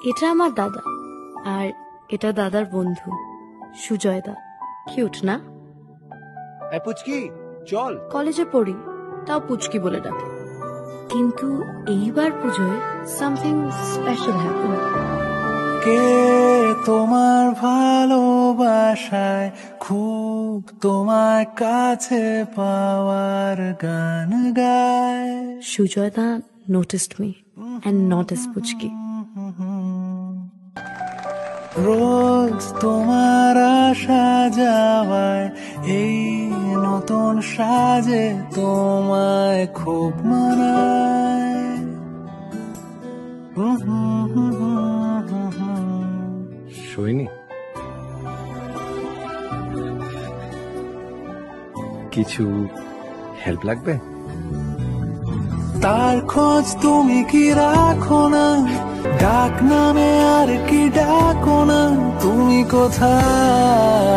এটা আমার দাদা, আর এটা দাদার বন্ধু সুজয় দা। কিউট না? পুচকি চল। কলেজে পড়ি, তাও পুচকি বলে ডাকে। কিন্তু এইবার পুজোয় সামথিং স্পেশাল হ্যাপেন। কে তোমার ভালোবাসায় খুব তোমার কাছে পাওয়ার গান গায়। সুজয় দা noticed me and noticed পুচকি। রোজ তোমার আসা যাওয়ায় এই নতুন সাজে তোমায় খুব মানায়। সইনি কিছু হেল্প লাগবে? তার খোঁজ তুমি কি রাখো না, ডাক নামে আর কি ডাকো না, তুমি কোথায়